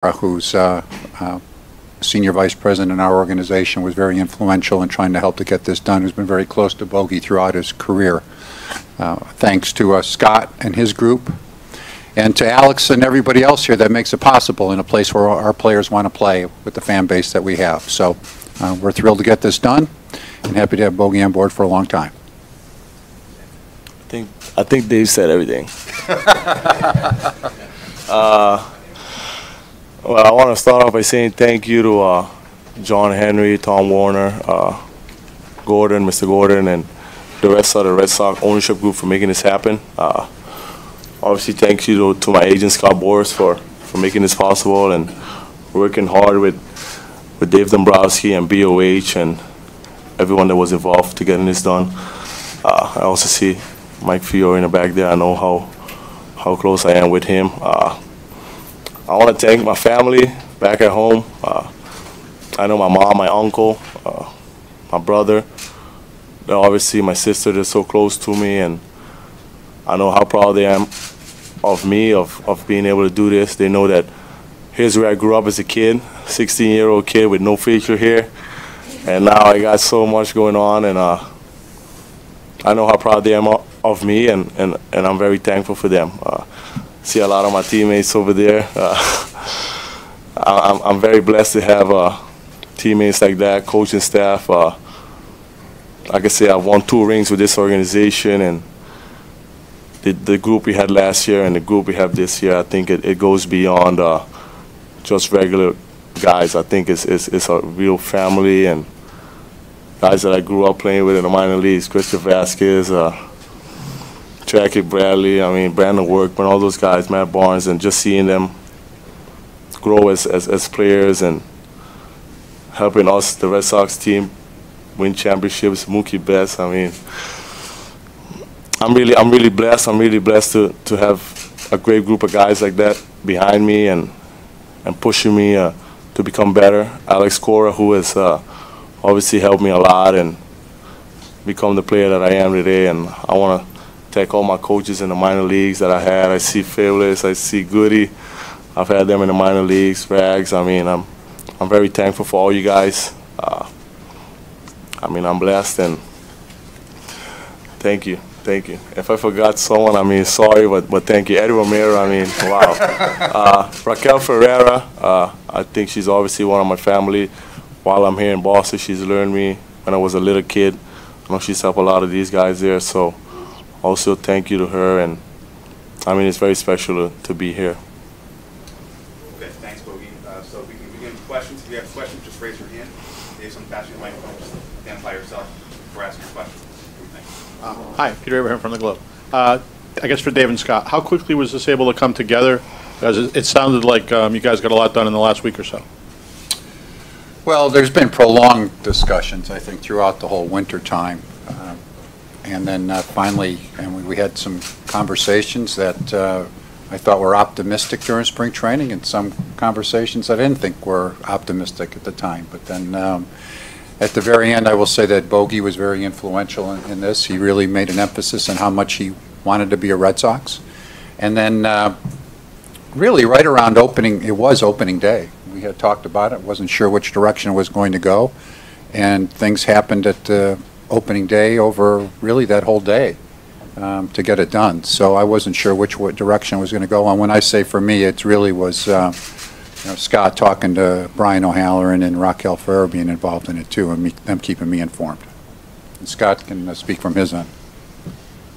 who's Senior Vice President in our organization, was very influential in trying to help to get this done, who's been very close to Bogey throughout his career. Thanks to Scott and his group, and to Alex and everybody else here that makes it possible in a place where our players want to play with the fan base that we have. So we're thrilled to get this done and happy to have Bogey on board for a long time. I think Dave said everything. Well, I want to start off by saying thank you to John Henry, Tom Warner, Gordon, Mr. Gordon, and the rest of the Red Sox ownership group for making this happen. Obviously, thank you to my agent, Scott Bogaerts, for making this possible and working hard with Dave Dombrowski and BOH and everyone that was involved to getting this done. I also see Mike Fiore in the back there. I know how close I am with him. I want to thank my family back at home. I know my mom, my uncle, my brother, obviously my sister, they're so close to me, and I know how proud they am of me, of being able to do this. They know that here's where I grew up as a kid, 16-year-old kid with no facial hair, and now I got so much going on, and I know how proud they am of me, and I'm very thankful for them. See a lot of my teammates over there. I'm very blessed to have teammates like that, coaching staff. Like I say, I've won 2 rings with this organization, and the group we had last year and the group we have this year, I think it goes beyond just regular guys. I think it's a real family, and guys that I grew up playing with in the minor leagues, Christian Vasquez, Jackie Bradley, I mean, Brandon Workman, all those guys, Matt Barnes, and just seeing them grow as players and helping us, the Red Sox team, win championships, Mookie Betts. I mean, I'm really blessed. I'm really blessed to have a great group of guys like that behind me and pushing me to become better. Alex Cora, who has obviously helped me a lot and become the player that I am today, and I want to thank all my coaches in the minor leagues that I had. I see Fearless, I see Goody. I've had them in the minor leagues, Rags. I mean, I'm very thankful for all you guys. I mean, I'm blessed, and thank you. Thank you. If I forgot someone, I mean, sorry, but thank you. Eddie Romero, I mean, wow. Raquel Ferreira, I think she's obviously one of my family. While I'm here in Boston, she's learned me when I was a little kid. I know she's helped a lot of these guys there, so also thank you to her, and I mean, it's very special to be here. Okay, thanks, Bogey. So we can begin with questions. If you have questions, just raise your hand. If someone passes you the microphone, just identify yourself before asking your question. Hi, Peter Abraham from the Globe. I guess for Dave and Scott, how quickly was this able to come together? Because it sounded like you guys got a lot done in the last week or so. Well, there's been prolonged discussions, I think, throughout the whole winter time. And then finally, we had some conversations that I thought were optimistic during spring training, and some conversations I didn't think were optimistic at the time. But then at the very end, I will say that Bogey was very influential in this. He really made an emphasis on how much he wanted to be a Red Sox. And then really right around opening, it was opening day. We had talked about it, wasn't sure which direction it was going to go. And things happened at opening day over really that whole day to get it done. So I wasn't sure which direction it was going to go. And when I say for me, it really was Scott talking to Brian O'Halloran and Raquel Ferrer being involved in it too, and them keeping me informed. And Scott can speak from his end.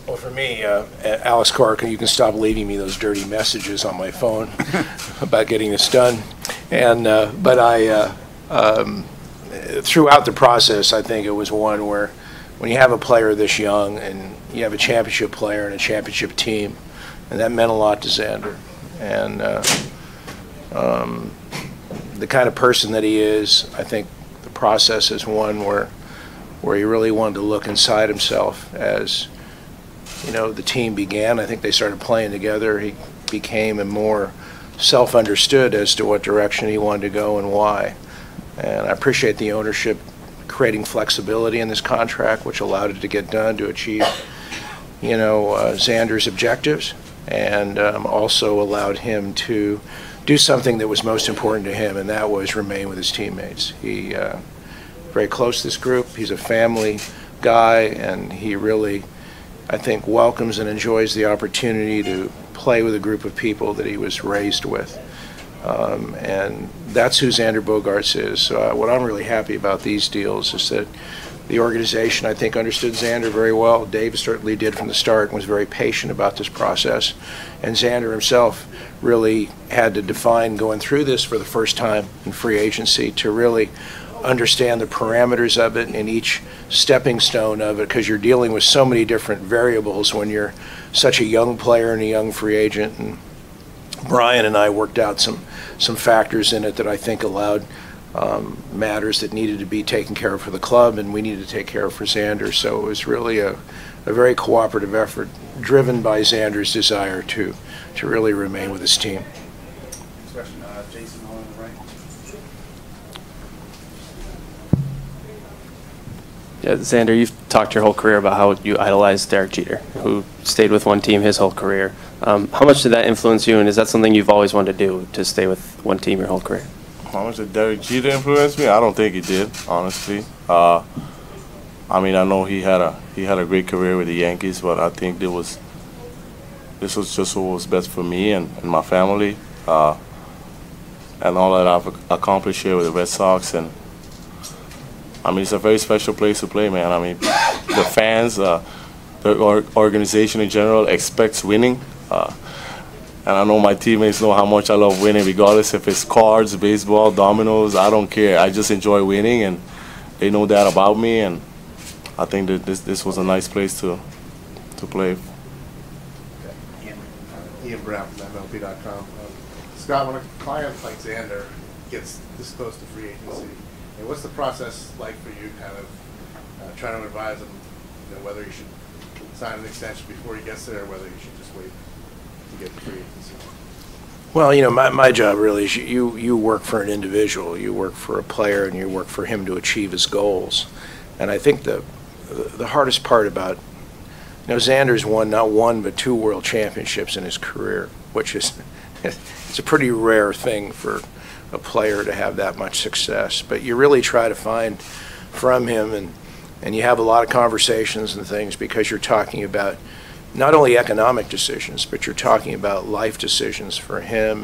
Well, for me, Alex Cork, you can stop leaving me those dirty messages on my phone about getting this done. And but throughout the process, I think it was one where when you have a player this young and you have a championship player and a championship team, and that meant a lot to Xander. And the kind of person that he is, I think the process is one where he really wanted to look inside himself as, you know, the team began. I think they started playing together. He became a more self-understood as to what direction he wanted to go and why. And I appreciate the ownership creating flexibility in this contract, which allowed it to get done to achieve, you know, Xander's objectives, and also allowed him to do something that was most important to him, and that was remain with his teammates. He very close to this group. He's a family guy, and he really, I think, welcomes and enjoys the opportunity to play with a group of people that he was raised with. And that's who Xander Bogaerts is. So what I'm really happy about these deals is that the organization, I think, understood Xander very well. Dave certainly did from the start and was very patient about this process. And Xander himself really had to define, going through this for the first time in free agency, to really understand the parameters of it and each stepping stone of it, because you're dealing with so many different variables when you're such a young player and a young free agent. And Brian and I worked out some factors in it that I think allowed matters that needed to be taken care of for the club and we needed to take care of for Xander. So it was really a very cooperative effort driven by Xander's desire to really remain with his team. Next question, Jason on the right. Yeah, Xander, you've talked your whole career about how you idolized Derek Jeter, who stayed with one team his whole career. How much did that influence you, and is that something you've always wanted to do, to stay with one team your whole career? How much did Derek Jeter influence me? I don't think he did, honestly. I mean, I know he had a great career with the Yankees, but I think this was just what was best for me and my family, and all that I've accomplished here with the Red Sox. And I mean, it's a very special place to play, man. I mean, the fans, the organization in general expects winning. And I know my teammates know how much I love winning, regardless if it's cards, baseball, dominoes. I don't care. I just enjoy winning, and they know that about me. And I think that this was a nice place to play. Ian Brown from MLB.com. Scott, when a client like Xander gets this close to free agency, what's the process like for you, kind of trying to advise him, whether he should sign an extension before he gets there, or whether he should just wait to get to free agency? Well, my job really is you work for an individual, you work for a player, and you work for him to achieve his goals. And I think the hardest part about, Xander's won not one but 2 world championships in his career, which is it's a pretty rare thing for a player to have that much success. But you really try to find from him, and you have a lot of conversations and things, because you're talking about not only economic decisions, but you're talking about life decisions for him,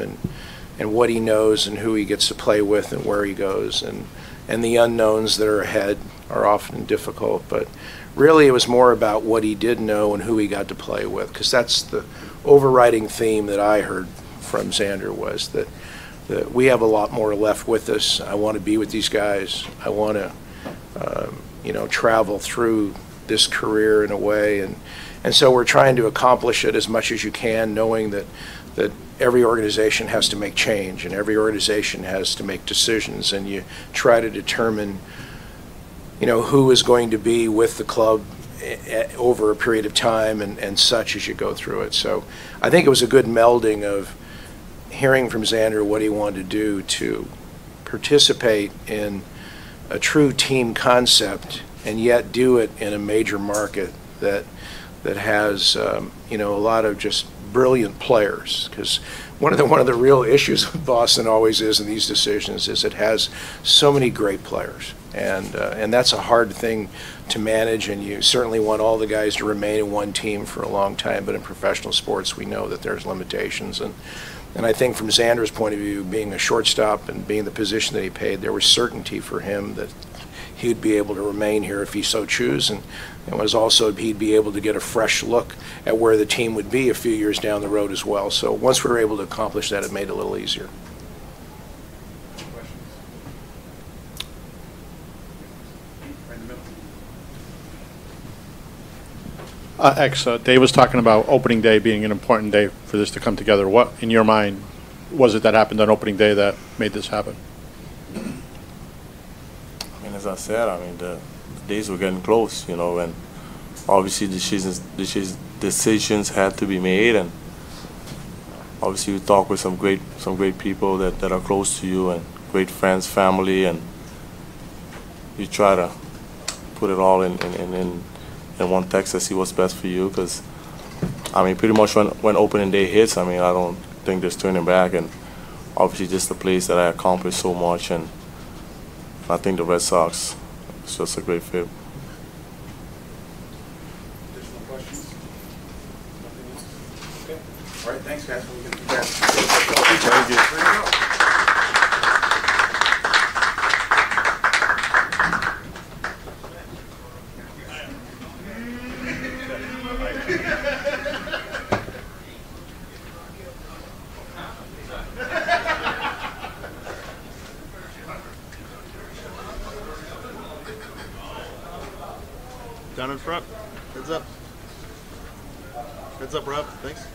and what he knows and who he gets to play with and where he goes, and the unknowns that are ahead are often difficult. But really it was more about what he did know and who he got to play with, because that's the overriding theme that I heard from Xander, was that we have a lot more left with us. I want to be with these guys. I want to travel through this career in a way, and so we're trying to accomplish it as much as you can, knowing that every organization has to make change and every organization has to make decisions, and you try to determine who is going to be with the club over a period of time and such as you go through it. So I think it was a good melding of hearing from Xander what he wanted to do to participate in a true team concept and yet do it in a major market that has a lot of just brilliant players. Because one of the real issues with Boston always is in these decisions is it has so many great players, and that's a hard thing to manage, and you certainly want all the guys to remain in one team for a long time, but in professional sports we know that there's limitations, and I think from Xander's point of view, being a shortstop and being the position that he played, there was certainty for him that he'd be able to remain here if he so choose, and it was also he'd be able to get a fresh look at where the team would be a few years down the road as well. So once we were able to accomplish that, it made it a little easier. Dave was talking about opening day being an important day for this to come together. What, in your mind, was it that happened on opening day that made this happen? I mean, as I said, the days were getting close, and obviously decisions had to be made, and obviously you talk with some great people that are close to you, and great friends, family, and you try to put it all in one text to see what's best for you. Because pretty much when opening day hits, I don't think there's turning back, and obviously just a place that I accomplished so much, and I think the Red Sox is just a great fit. Additional questions? Nothing else? Okay. All right, thanks, guys. We'll get you guys. Thank you. There you go. Down in front. Heads up. Heads up, Rob. Thanks.